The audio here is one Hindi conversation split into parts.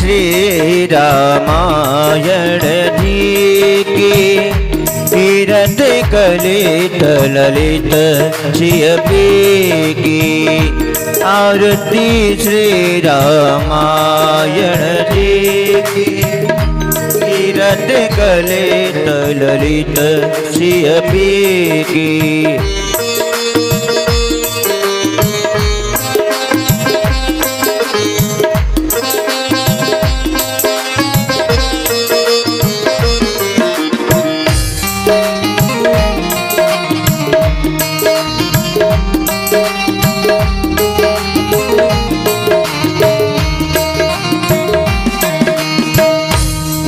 श्री रामायण जी की तीरथ कलित ललित सियपी की आरती श्री रामायण जी की तीरथ कलित ललित सियपी की।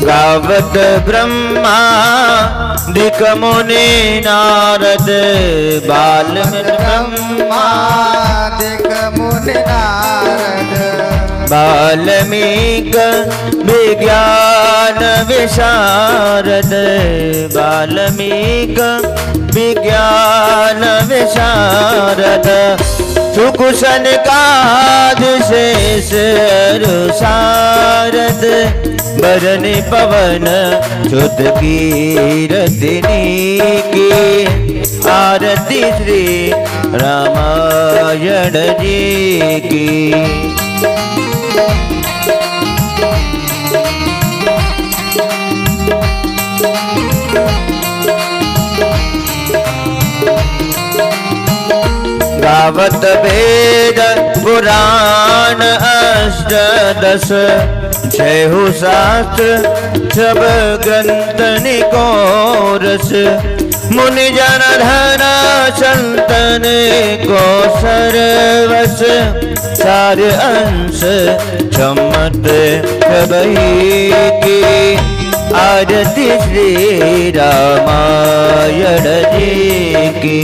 गावत ब्रह्मा दिक मुनि नारद बाल्मीक ब्रह्मा दिक मुनि नारद बाल्मीक विज्ञान विशारद बाल्मीक विज्ञान विशारद सुकुशन काज शेष सारद बरनि पवन सुत कीरतिनी की आरती श्री रामायण जी की। गावत वेद पुराण अष्टदश छहु शास्त्र सब ग्रंथ निकोरस मुनि जन धन संतन को सर्वस सार अंश सम्मत सबही की आरती श्री रामायण जी की।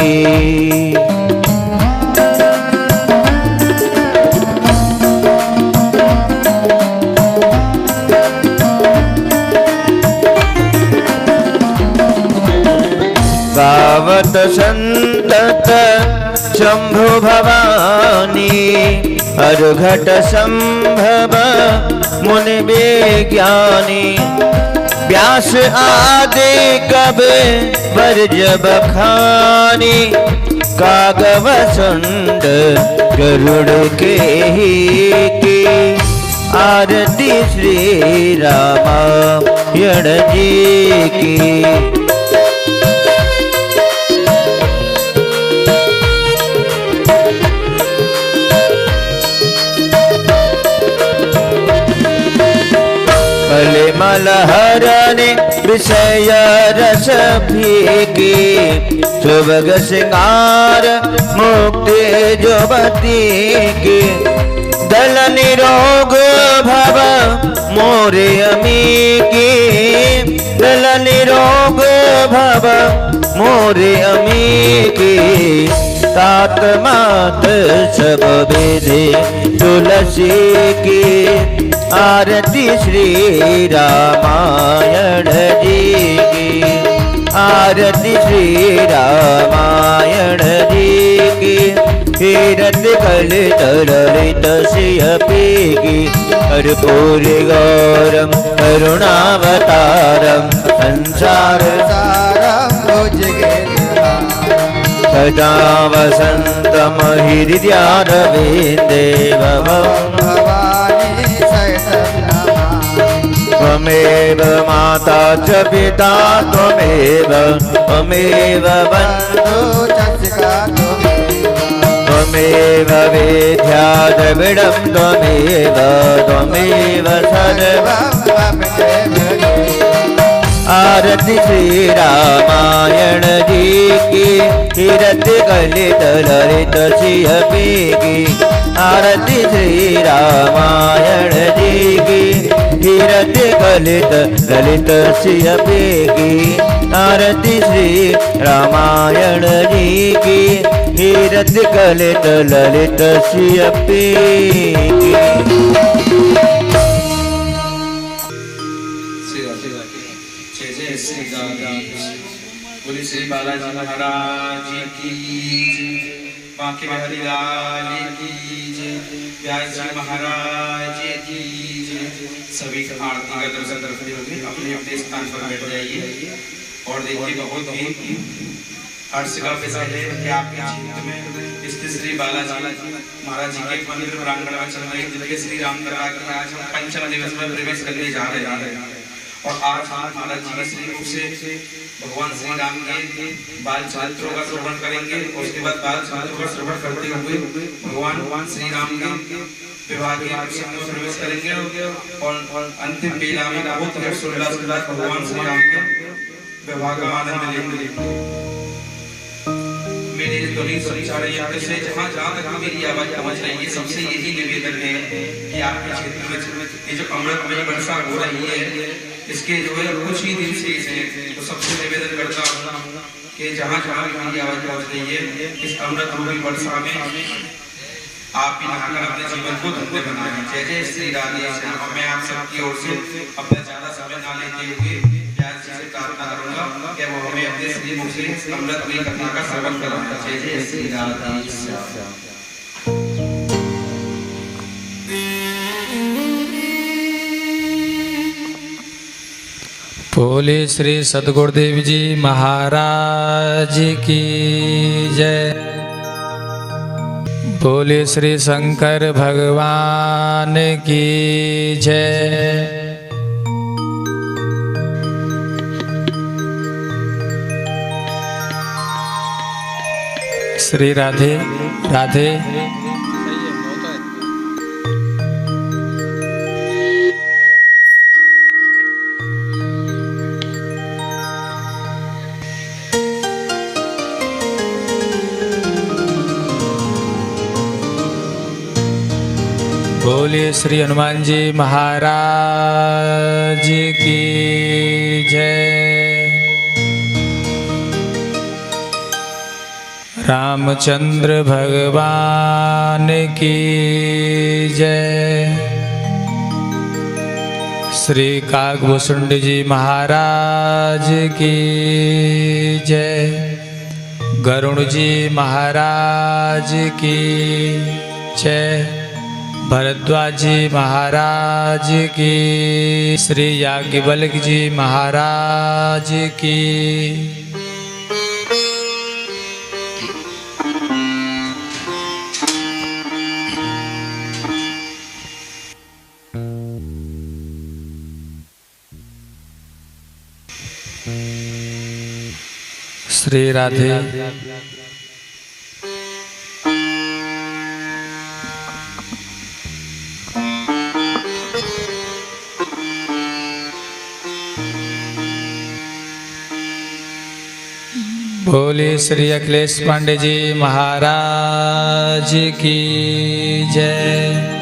गावत संतत शंभु भवानी हरघट संभव मुनि विज्ञानी व्यास आदि कवि वर्ज बखानी कागव सुंड गरुड़ के ही की आरती श्री रामायण जी की। मलहरने विषय रस फीकी सुभग सिंगार मुक्ति जुबती की दल निरोग भव मोरे अमी की दल निरोग भव मोरे अमी की तात मात सब विधि तुलसी की आरती श्री रामायण जी की आरती श्री रामायण जी की तीरथ कलित ललित सियपी की कर्पूरी गौरम करुणावतारम संसार सारम सदा वसंतम हृदयारविंदे भवानी त्वमेव माता च पिता त्वमेव त्वमेव बन्धु त्वमेव वेद्या द्रविडं त्वमेव त्वमेव सर्वं आरती श्री रामायण जी की तीरथ कलित ललित सियपी की आरती श्री रामायण जी की तीरथ कलित ललित सियपी की आरती श्री रामायण जी की तीरथ कलित ललित सियपी की। बोले श्री बालाजी महाराज की बांके बिहारी लाल की जय। व्यास जी महाराज की जय। सभी आरती का दर्शन करके अपने अपने स्थान पर बैठ जाइए और देखिए बहुत ही हर्ष का विषय है कि आपके क्षेत्र में स्थित श्री बालाजी महाराज जी के मंदिर प्रांगण में चल रहे जिनके श्री राम कथा के आज हम पंचम दिवस में प्रवेश करने जा रहे हैं। और आज महाराज जी के श्री मुख से भगवान श्री राम के बाल चरित्रों का श्रवण करेंगे और उसके बाद बाल चरित्रों का श्रवण करते हुए भगवान श्री राम के विवाह के प्रसंग में प्रवेश करेंगे और अंतिम बेला में बहुत ही हर्षोल्लास के साथ भगवान श्री राम के विवाह का आनंद लेंगे। मेरे ध्वनि संचार यंत्र से जहाँ तक मेरी आवाज पहुँच रही है सबसे यही निवेदन है कि आपके क्षेत्र में ये जो अमृतमयी वर्षा हो रही है इसके जो है कुछ ही दिन शेष है, तो सबसे निवेदन करता हूँ कि जहाँ भी मेरी आवाज पहुँच रही है इस अमृतमयी वर्षा में आप भी नहाकर अपने जीवन को धन्य बनाएं। जय जय श्री राधे श्याम। मैं आप सबकी ओर से अपना ज्यादा समय ना लेते हुए व्यास जी से प्रार्थना करूंगा कि वो हमें अपने श्री मुख से अमृतमयी कथा का श्रवण कराएं। जय जय श्री राधे श्याम। बोले श्री सद्गुरुदेव जी महाराज की जय। बोले श्री शंकर भगवान की जय। श्री राधे राधे। बोलिए श्री हनुमान जी महाराज की जय। रामचंद्र भगवान की जय। श्री काकभूषुंड जी महाराज की जय। गरुड़ जी महाराज की जय। भरद्वाज जी महाराज की। श्री याज्ञवल्क्य जी महाराज की। श्री राधे। बोले श्री अखिलेश पांडे जी महाराज की जय।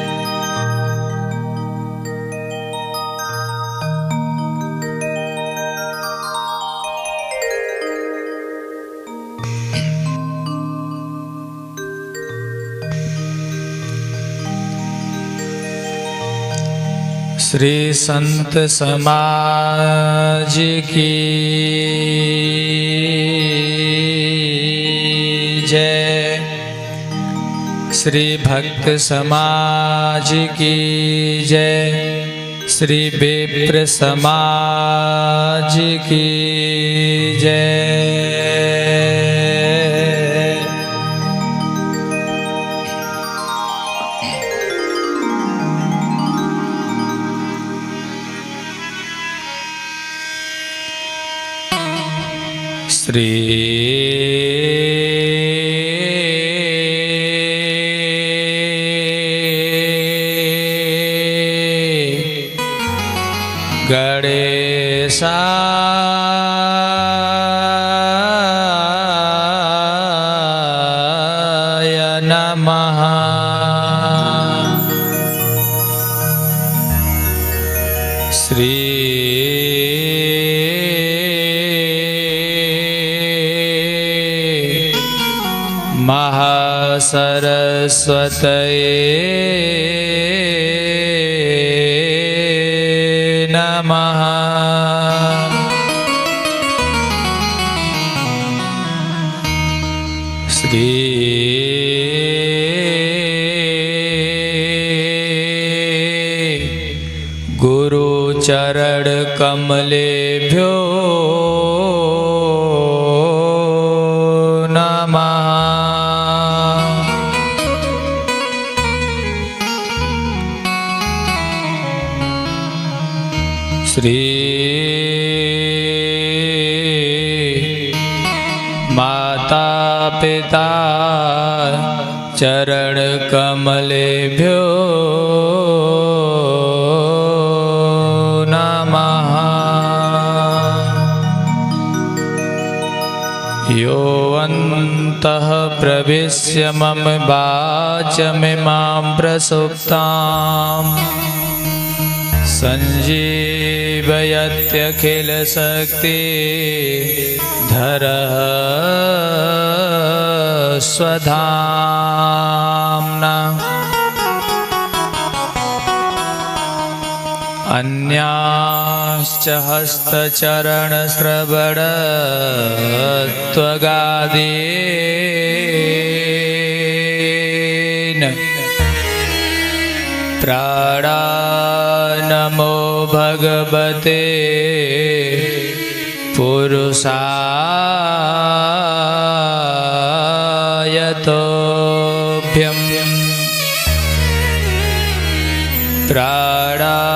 श्री संत समाज की जय। श्री भक्त समाज की जय। श्री विप्र समाज की जय। श्री गणेशाय नमः। श्री महासरस्वतये नमः। श्री गुरुचरण कमलेभ्यो नमः। श्री माता पिता चरण कमलेभ्यो नमः। यो अन्तः प्रविश्य मम वाचमिमां प्रसुप्ताम् संजीवयत्यखिलशक्तिधरः स्वधाम्ना। अन्याश्च हस्तचरणश्रवणत्वगादीन् प्राणानमो भगवते पुरुषाय तोभ्यम्। प्राणानमो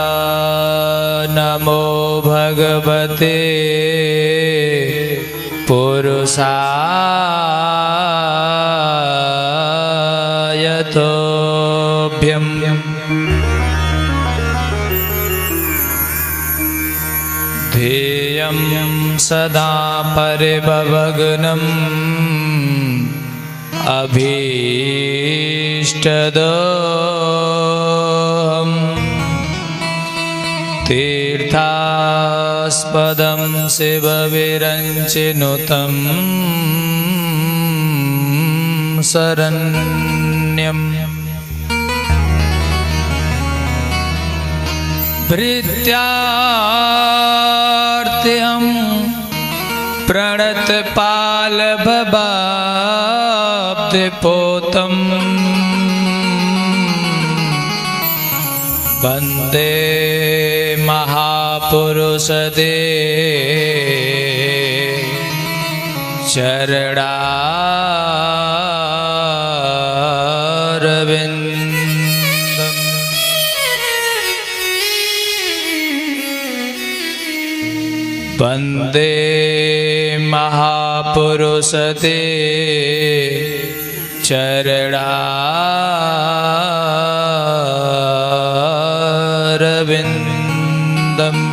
भगवते पुरुषाय तोभ्यम्। ध्येयं सदा परिभवग्नम् अभीष्टदोहम् तीर्थास्पदं शिवविरञ्चिनुतं शरण्यम्। भृत्यार्त्यं प्रणतपालभवाब्धिपोतम् वन्दे महापुरुषदे चरणारविन्दम्। वन्दे महापुरुषते चरणारविन्दम्।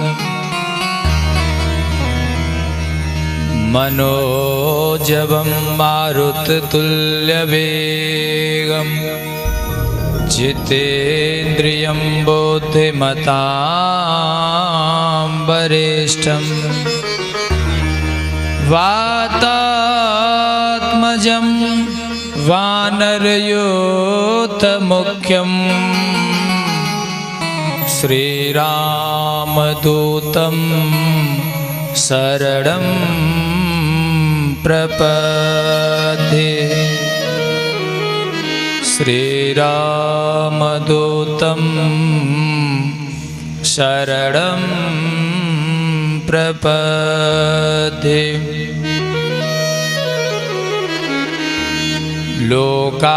मनोजवं मारुततुल्यवेगं जितेन्द्रियं बुद्धिमतां वरिष्ठं वातात्मजं वानरयूथमुख्यं श्रीरामदूतं शरणं प्रपद्ये। श्रीरामदूतं शरणं प्रपद्ये। लोकाभिरामं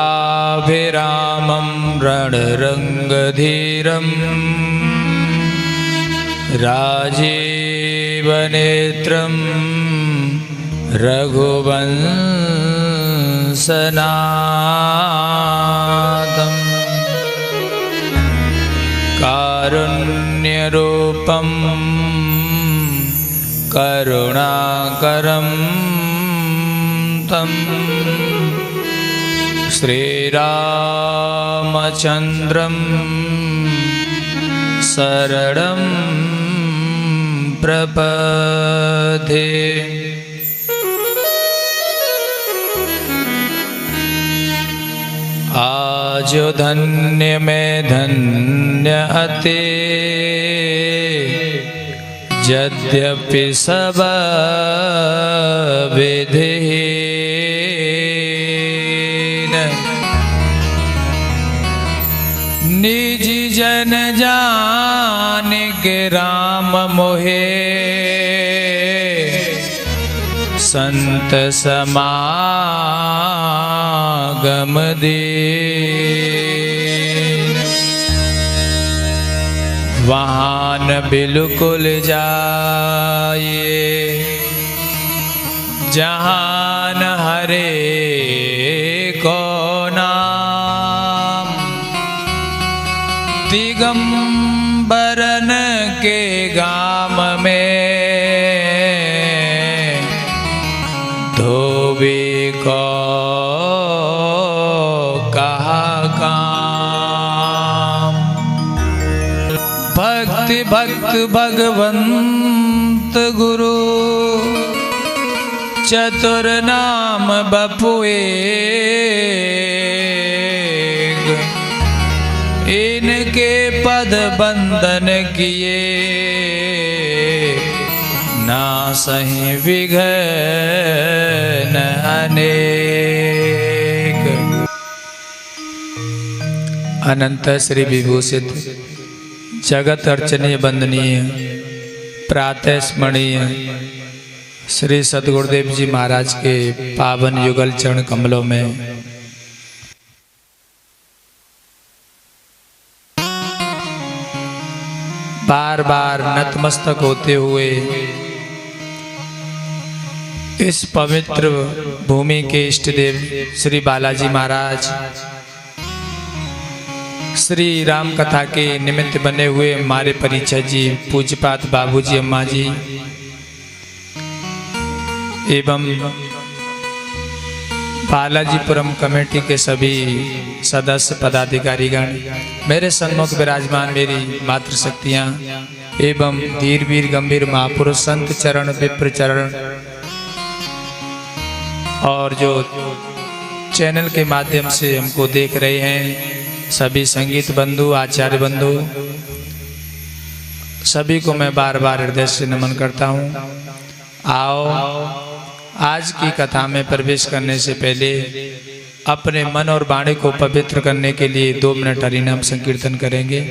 रणरङ्गधीरं राजीवनेत्रं रघुवंशनाथं कारुण्यरूपं करुणाकरं तं श्रीरामचन्द्रं शरणं प्रपद्ये। आजो धन्य में धन्य अते यद्यपि सब विधिहीन निज जन जान के राम मोहे संत समागम दीन। वहाँ न बिल्कुल जाइए जहाँ न हरे को नाम। दिगंबरन के गाम में धोबी को कहा काम। भक्ति भक्त भगवंत गुरु चतुर नाम बपुए। इनके पद बंदन किए ना सही विघ्न अनेक। अनंत श्री विभूषित जगत अर्चनीय वंदनीय प्रातः स्मरणीय श्री सद्गुरुदेव जी महाराज के पावन युगल चरण कमलों में बार बार नतमस्तक होते हुए इस पवित्र भूमि के इष्ट देव श्री बालाजी महाराज, श्री राम कथा के निमित्त बने हुए हमारे परिचय जी पूज्यपात बाबूजी अम्मा जी एवं बालाजीपुरम कमेटी के सभी सदस्य पदाधिकारीगण, मेरे सन्मुख विराजमान मेरी मातृशक्तियाँ एवं धीर वीर गंभीर महापुरुष संत चरण विप्र चरण और जो चैनल के माध्यम से हमको देख रहे हैं सभी संगीत बंधु आचार्य बंधु, सभी को मैं बार बार हृदय से नमन करता हूँ। आओ आज की कथा में प्रवेश करने से पहले अपने मन और वाणी को पवित्र करने के लिए 2 मिनट हरिनाम संकीर्तन करेंगे।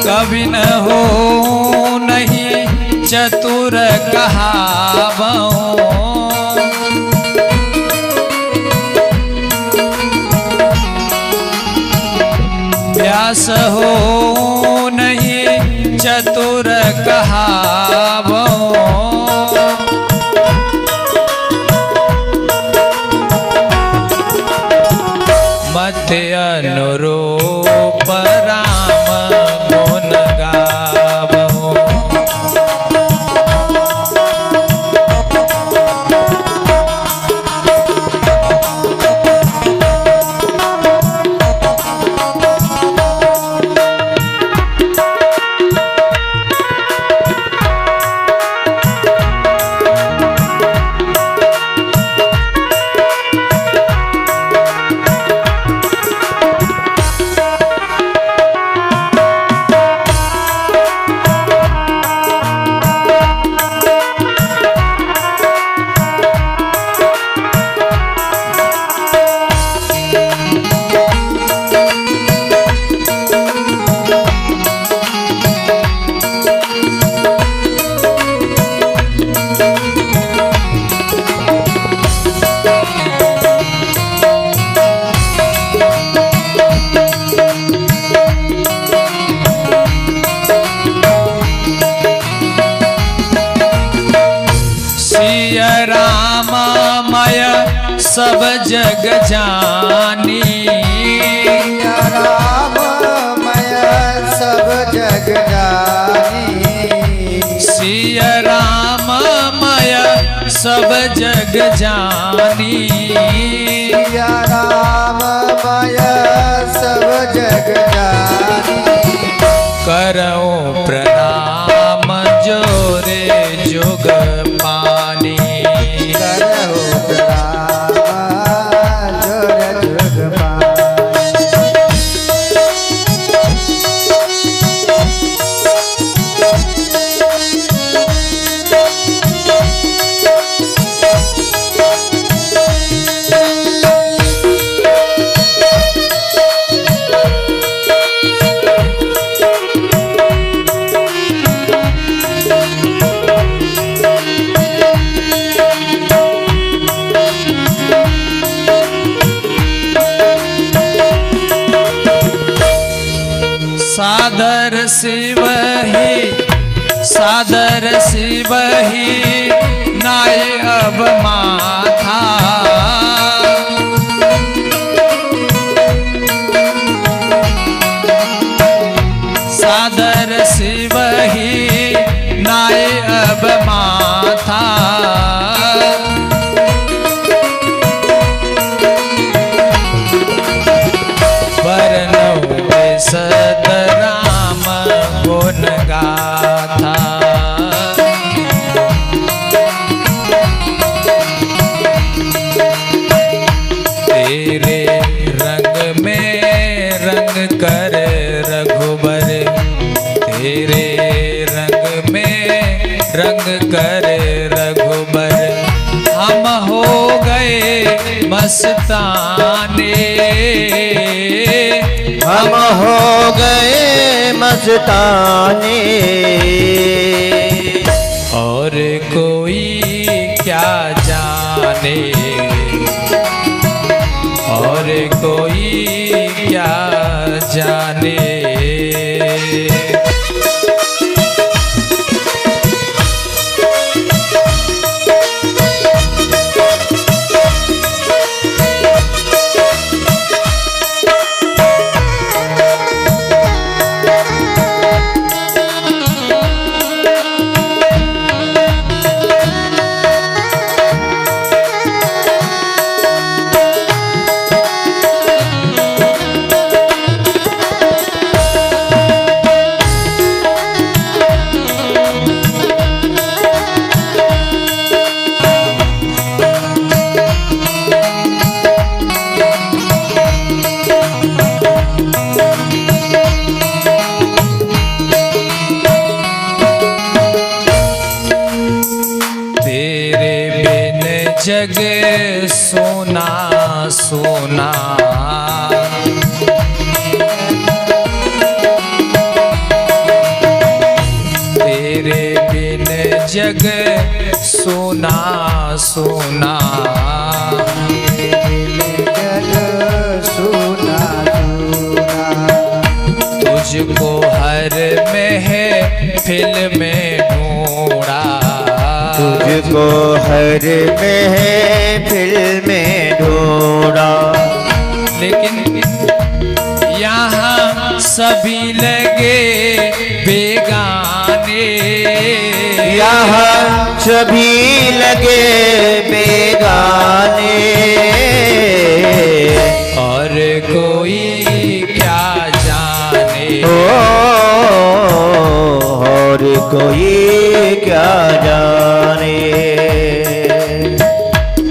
कभी न हो नहीं चतुर कहावों। व्यास हो नहीं चतुर कहावों। मत अनुरूप राम गुण गावों। राममय सब जग जानी। राममय सब जग जानी। सिय राममय सब जग जानी। राममय सब जग जानी। करो प्रणाम जोरे जुग पानी। सादर शिव ही नाय अब माथा। सादर शिव ही नाय अब माथा। वरनो सद राम गुण गाथा। तेरे रंग में रंग कर रघुबर। तेरे रंग में रंग कर रघुबर। हम हो गए मस्ताने। हम हो गए मस्ताने। और कोई क्या जाने। और कोई क्या जाने। जग सोना सोना। सुना, जग सुना सुना। तुझको हर महफिल में ढूंढा, तुझको हर महफिल में ढूंढा। लेकिन यहाँ सभी लगे बेगाने, यहाँ सभी लगे बेगाने, और कोई क्या जाने, और कोई क्या जाने।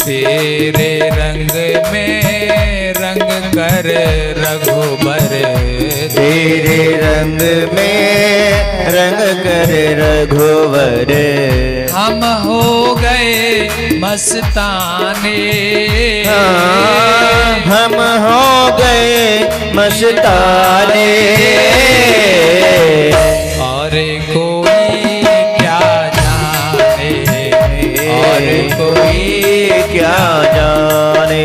तेरे रंग में रंग कर रघुबर, तेरे रंग में रंग कर रघुवर। हम हो गए मस्ताने, हम हो गए मस्ताने, और कोई क्या जाने, और कोई क्या जाने।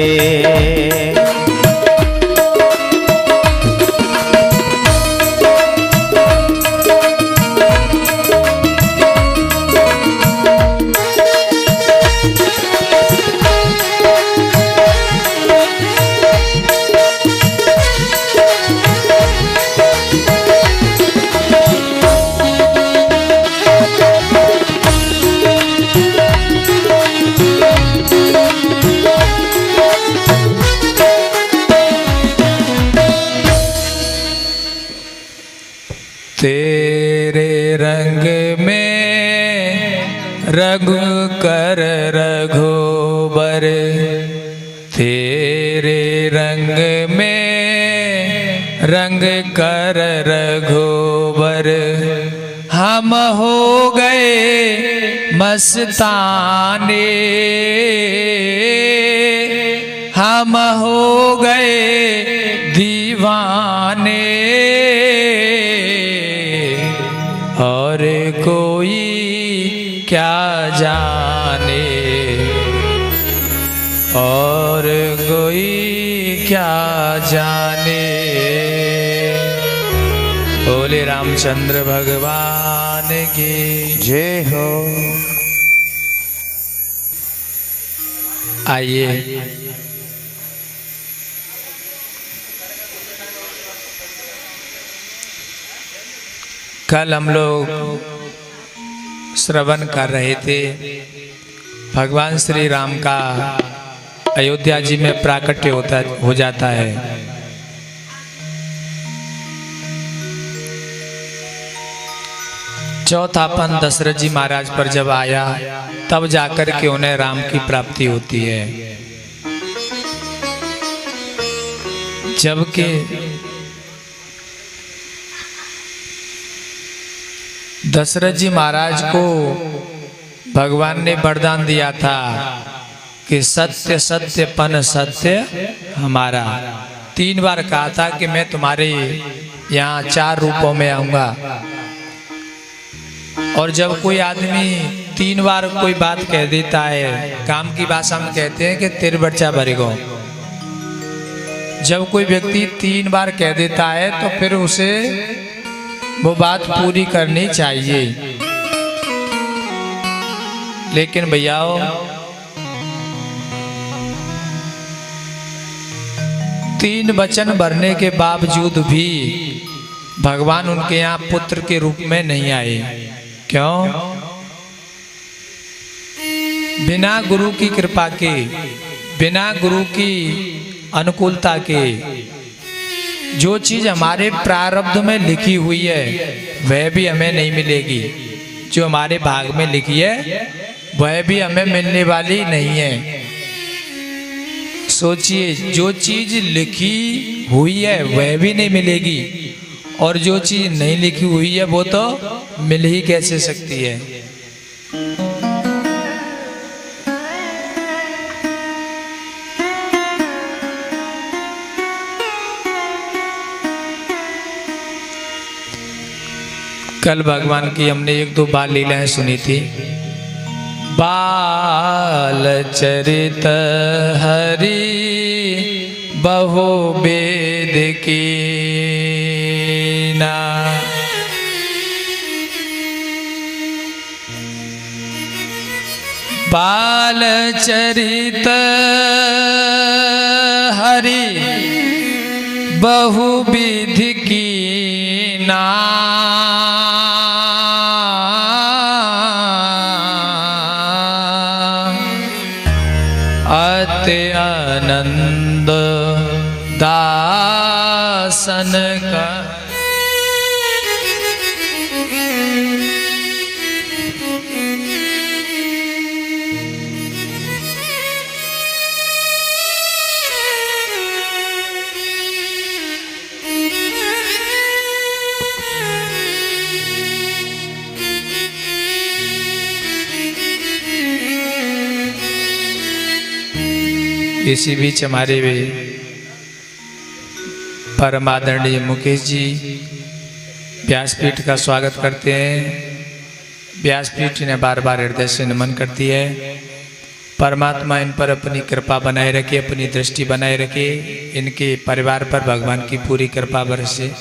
तेरे रंग में रंग कर रघुबर, तेरे रंग में रंग कर रघुबर। हम हो गए मस्ताने, हम हो गए दीवाने, और कोई क्या जाने, और कोई क्या जाने। बोले रामचंद्र भगवान की जय हो। आइए कल हम लोग श्रवण कर रहे थे भगवान श्री राम का अयोध्या जी में प्राकट्य हो जाता है। चौथापन दशरथ जी महाराज पर जब आया तब जाकर के उन्हें राम की प्राप्ति होती है। जबकि दशरथ जी महाराज को भगवान ने वरदान दिया था कि सत्य सत्य पन सत्य हमारा। 3 बार कहा था कि मैं तुम्हारे यहाँ 4 रूपों में आऊंगा। और जब कोई आदमी 3 बार कोई बात कह देता है, काम की भाषा में कहते हैं कि तिर बच्चा भरेगो। जब कोई व्यक्ति 3 बार कह देता है तो फिर उसे वो बात पूरी करनी चाहिए। लेकिन भैयाओ, 3 वचन भरने के बावजूद भी भगवान उनके यहाँ पुत्र के रूप में नहीं आए। क्यों? बिना गुरु की कृपा के, बिना गुरु की अनुकूलता के जो चीज हमारे प्रारब्ध में लिखी हुई है वह भी हमें नहीं मिलेगी। जो हमारे भाग में लिखी है वह भी हमें मिलने वाली नहीं है। सोचिए, जो चीज लिखी हुई है वह भी नहीं मिलेगी और जो चीज नहीं लिखी हुई है वो तो मिल ही कैसे सकती है। कल भगवान की हमने 1-2 बार लीलाएं सुनी थी। बाल चरित हरि बहु वेद कीना। बाल चरित हरि बहु विधि कीना। अति आनंद दासन का इसी बीच हमारे वे परम आदरणीय मुकेश जी व्यासपीठ का स्वागत करते हैं। व्यासपीठ ने बार बार हृदय से नमन करती है। परमात्मा इन पर अपनी कृपा बनाए रखे, अपनी दृष्टि बनाए रखे, इनके परिवार पर भगवान की पूरी कृपा बरसे।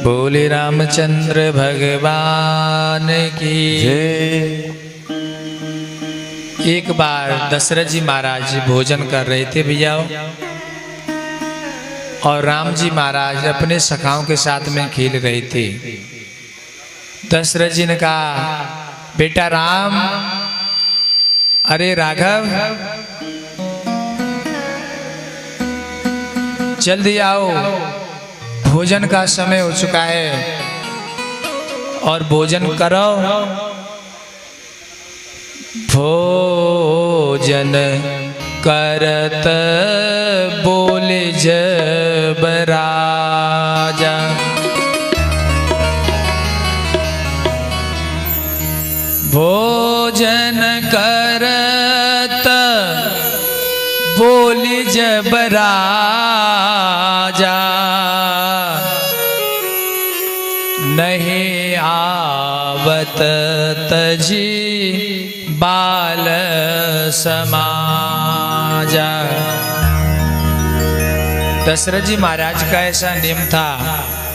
बोले रामचंद्र भगवान की जय। एक बार दशरथ जी महाराज भोजन कर रहे थे भैया, और राम जी महाराज अपने सखाओं के साथ में खेल रहे थे। दशरथ जी ने कहा, बेटा राम, अरे राघव, जल्दी आओ, भोजन का समय हो चुका है और भोजन करो। भोजन करत बोले जब राजा, भोजन करत बोली जब राजा, नहीं आवत तजी बाल समाजा। दशरथ जी महाराज का ऐसा नियम था,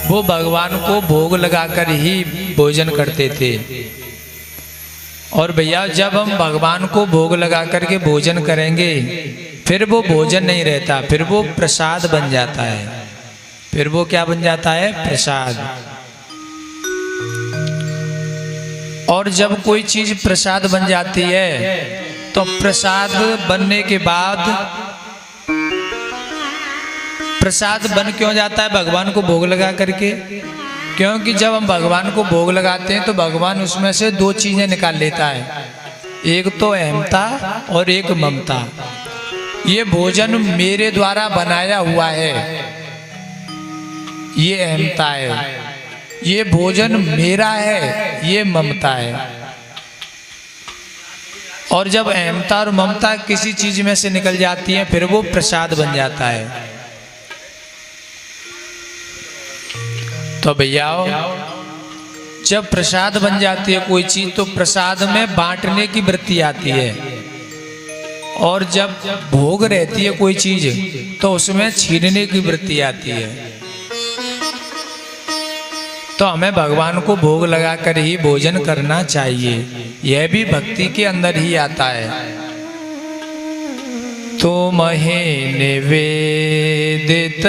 वो भगवान को भोग लगाकर ही भोजन करते थे। और भैया जब हम भगवान को भोग लगा करके भोजन करेंगे, फिर वो भोजन नहीं रहता, फिर वो प्रसाद बन जाता है। फिर वो क्या बन जाता है? प्रसाद। और जब कोई चीज प्रसाद बन जाती है, तो प्रसाद बनने के बाद, प्रसाद बन क्यों जाता है? भगवान को भोग लगा करके। क्योंकि जब हम भगवान को भोग लगाते हैं तो भगवान उसमें से दो चीजें निकाल लेता है, एक तो अहमता और एक ममता। ये भोजन मेरे द्वारा बनाया हुआ है, ये अहमता है। ये भोजन मेरा है, ये ममता है। और जब अहमता और ममता किसी चीज में से निकल जाती है, फिर वो प्रसाद बन जाता है। तो भैया जब प्रसाद बन जाती है कोई चीज, तो प्रसाद में बांटने की वृत्ति आती है। और जब भोग रहती है कोई चीज, तो उसमें छीनने की वृत्ति आती है। तो हमें भगवान को भोग लगाकर ही भोजन करना चाहिए, यह भी भक्ति के अंदर ही आता है। तुम्हें निवेदित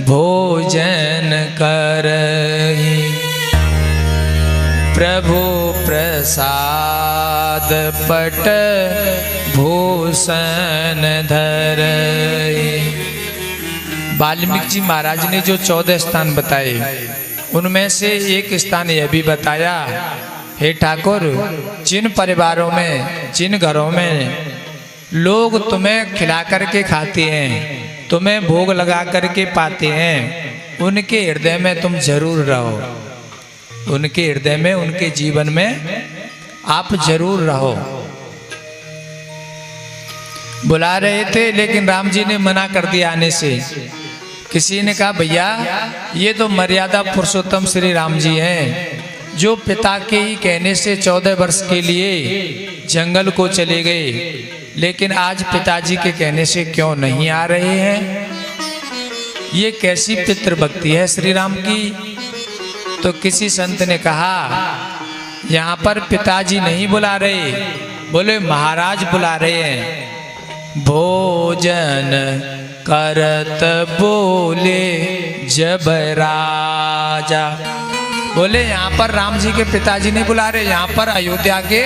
भोजन करहि, प्रभु प्रसाद पट भूषण धरहि। वाल्मीकि जी महाराज ने जो 14 स्थान बताए, उनमें से एक स्थान यह भी बताया, हे ठाकुर, जिन परिवारों में, जिन घरों में लोग तुम्हें खिला करके खाते हैं, तुम्हें भोग लगा करके पाते हैं, उनके हृदय में तुम जरूर रहो। उनके हृदय में, उनके जीवन में आप जरूर रहो। बुला रहे थे, लेकिन राम जी ने मना कर दिया आने से। किसी ने कहा भैया ये तो मर्यादा पुरुषोत्तम श्री राम जी हैं, जो पिता के ही कहने से 14 वर्ष के लिए जंगल को चले गए, लेकिन आज पिताजी के कहने से क्यों नहीं आ रहे हैं? ये कैसी पितृभक्ति है श्री राम की? तो किसी संत ने कहा यहाँ पर पिताजी नहीं बुला रहे, बोले महाराज बुला रहे हैं। भोजन करत बोले जब राजा, बोले यहाँ पर राम जी के पिताजी नहीं बुला रहे, यहाँ पर अयोध्या के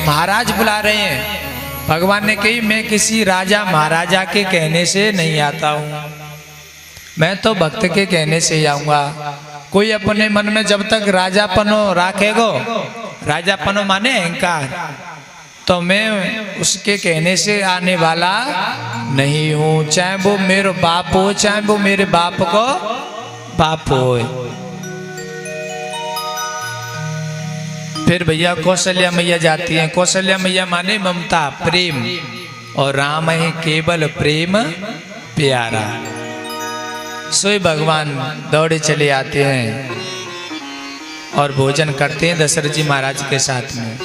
महाराज बुला रहे हैं। भगवान ने कही मैं किसी राजा महाराजा के कहने से नहीं आता हूँ, मैं तो भक्त के कहने से ही आऊँगा। कोई अपने मन में जब तक राजापनो राखेगो, राजापनो माने अहंकार, तो मैं उसके कहने से आने वाला नहीं हूँ, चाहे वो मेरे बाप हो, चाहे वो मेरे बाप को बाप हो। फिर भैया कौशल्या मैया जाती हैं। कौशल्या मैया माने ममता, प्रेम, और राम है केवल प्रेम प्यारा। सोई भगवान दौड़े चले आते हैं और भोजन करते हैं दशरथ जी महाराज के साथ में।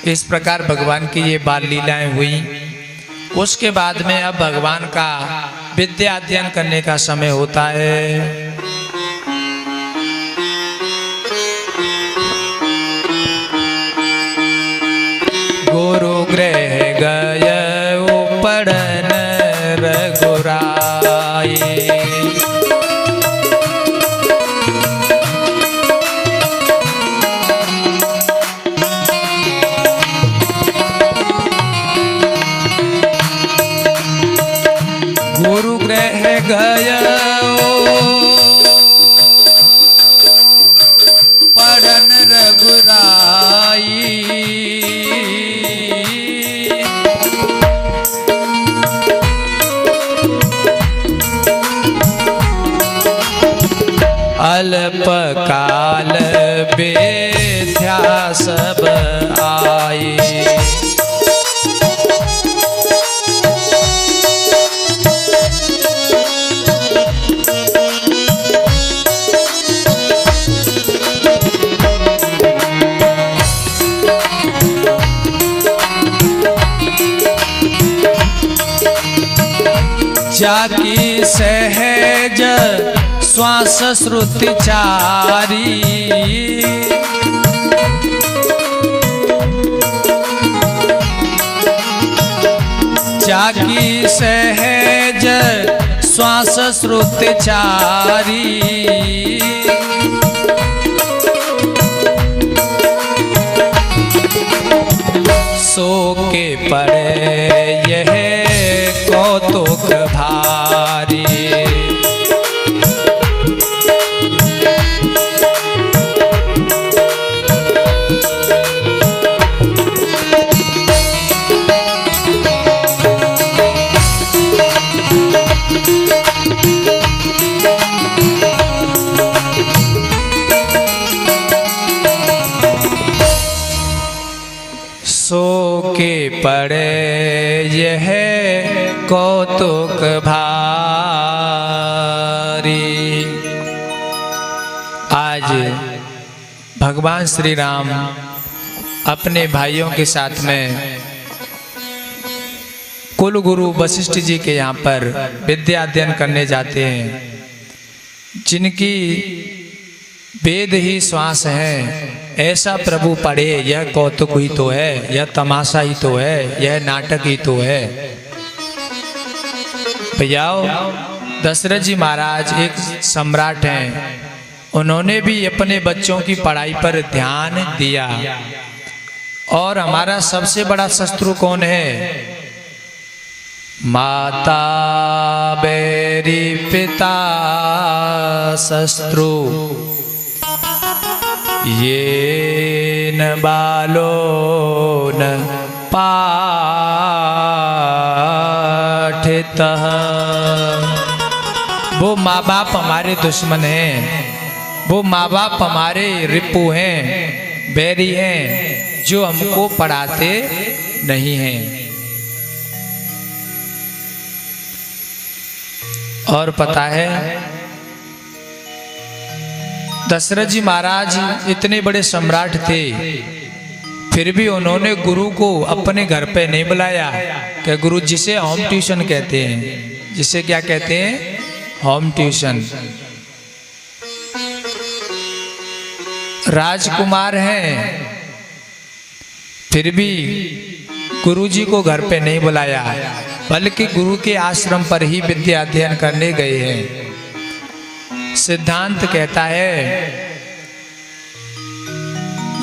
इस प्रकार भगवान की ये बाल लीलाएं हुई। उसके बाद में अब भगवान का विद्या अध्ययन करने का समय होता है। गुरु गृह गय पढ़न रघुराई, गुरु गृह गय पढ़न रघुराई, अल्प काल बेध्या सब आई, जाकी सहज श्वास श्रुति चारी, जाकी सहज श्वास श्रुति चारी, सो के पड़े यह कौतुक भारी, सो के पड़े यह कौतुक भारी। आज भगवान श्री राम अपने भाइयों के साथ में कुल गुरु वशिष्ठ जी के यहाँ पर विद्या अध्ययन करने जाते हैं, जिनकी वेद ही श्वास है। ऐसा प्रभु पढ़े, यह कौतुक ही तो है, यह तमाशा ही तो है, यह नाटक ही तो है। भैयाओ, दशरथ जी महाराज एक सम्राट हैं, उन्होंने भी अपने बच्चों की पढ़ाई पर ध्यान दिया। और हमारा सबसे बड़ा शत्रु कौन है? माता बैरी पिता शत्रु, ये न बालो न पाठित। वो माँ बाप हमारे दुश्मन हैं, वो माँ बाप हमारे रिपु हैं, बैरी हैं, जो हमको पढ़ाते नहीं हैं। और पता है दशरथ जी महाराज इतने बड़े सम्राट थे, फिर भी उन्होंने गुरु को अपने घर पे नहीं बुलाया। कि गुरु जिसे होम ट्यूशन कहते हैं, जिसे क्या कहते हैं, होम ट्यूशन। राजकुमार हैं, फिर भी गुरु जी को घर पे नहीं बुलाया, बल्कि गुरु के आश्रम पर ही विद्या अध्ययन करने गए हैं। सिद्धांत कहता है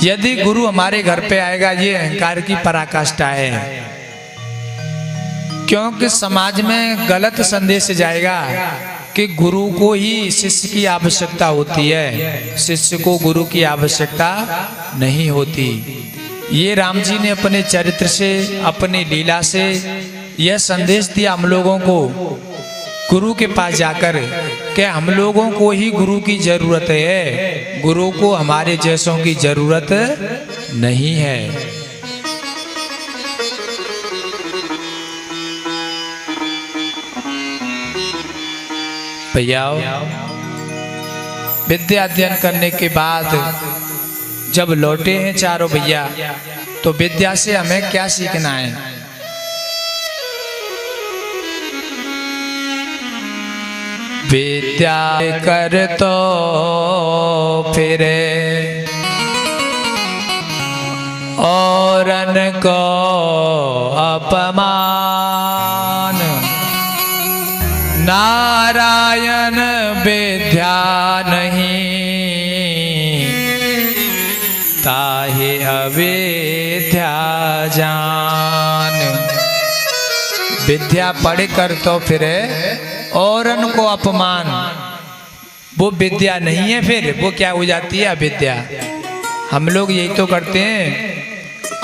यदि गुरु हमारे घर पे आएगा, ये अहंकार की पराकाष्ठा है, क्योंकि समाज में गलत संदेश जाएगा कि गुरु को ही शिष्य की आवश्यकता होती है, शिष्य को गुरु की आवश्यकता नहीं होती। ये राम जी ने अपने चरित्र से, अपनी लीला से यह संदेश दिया हम लोगों को, गुरु के पास जाकर कि हम लोगों को ही गुरु की जरूरत है, गुरु को हमारे जैसों की जरूरत नहीं है। भैया विद्या अध्ययन करने के बाद जब लौटे हैं चारों भैया, तो विद्या से हमें क्या सीखना है? विद्या कर तो फिरे औरन को अपमान, नारायण विद्या नहीं, ताहि अविद्या जान। विद्या पढ़ कर तो फिरे औरन को अपमान, वो विद्या नहीं है, फिर वो क्या हो जाती है? अविद्या। हम लोग यही तो करते हैं,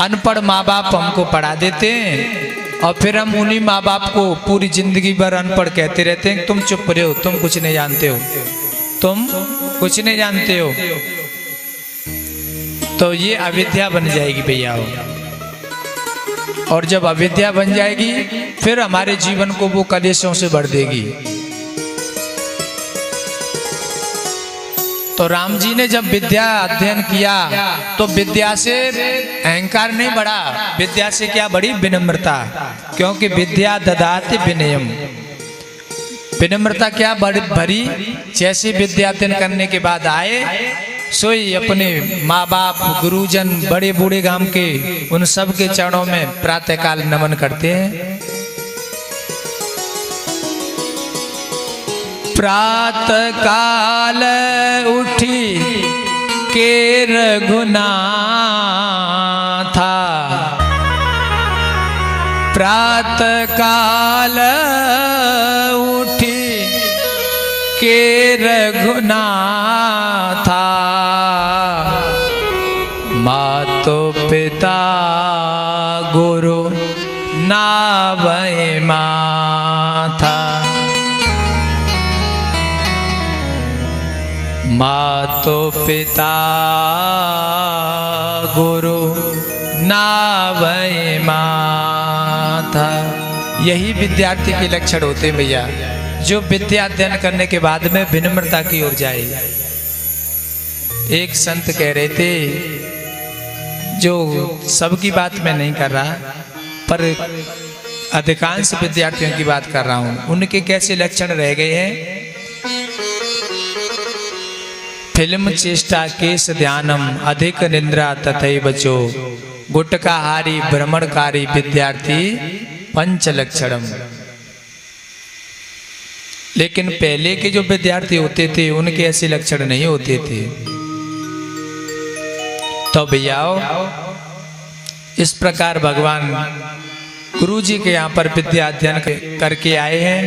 अनपढ़ माँ बाप हमको पढ़ा देते हैं और फिर हम उन्हीं माँ बाप को पूरी जिंदगी भर अनपढ़ कहते रहते हैं, तुम चुप रहे हो, तुम कुछ नहीं जानते हो, तुम कुछ नहीं जानते हो। तो ये अविद्या बन जाएगी भैया। और जब अविद्या बन जाएगी फिर हमारे जीवन को वो कलेशों से भर देगी। तो राम जी ने जब विद्या अध्ययन किया तो विद्या से अहंकार नहीं बढ़ा, विद्या से क्या बढ़ी? विनम्रता। क्योंकि विद्या ददाति विनयम, विनम्रता क्या भरी? जैसे विद्या अध्ययन करने के बाद आए, सोई अपने माँ बाप, गुरुजन, बड़े बूढ़े गांव के, उन सब के चरणों में प्रातःकाल नमन करते हैं। प्रातःकाल उठी के रघुनाथा, प्रातःकाल उठी के रघुनाथा, मातो पिता गुरु नावै माथा, मातो पिता गुरु नावै माथा। यही विद्यार्थी के लक्षण होते हैं भैया, जो विद्या अध्ययन करने के बाद में विनम्रता की ओर जाए। एक संत कह रहे थे, जो सबकी बात मैं नहीं कर रहा, पर अधिकांश विद्यार्थियों की बात कर रहा हूं, उनके कैसे लक्षण रह गए हैं? फिल्म चेष्टा केश ध्यानम, अधिक निंद्रा तथैव बचो, गुटकाहारी भ्रमणकारी विद्यार्थी पंच लक्षणम। लेकिन पहले के जो विद्यार्थी होते थे उनके ऐसे लक्षण नहीं होते थे। तो भैया इस प्रकार भगवान गुरु जी के यहाँ पर विद्या अध्ययन करके आए हैं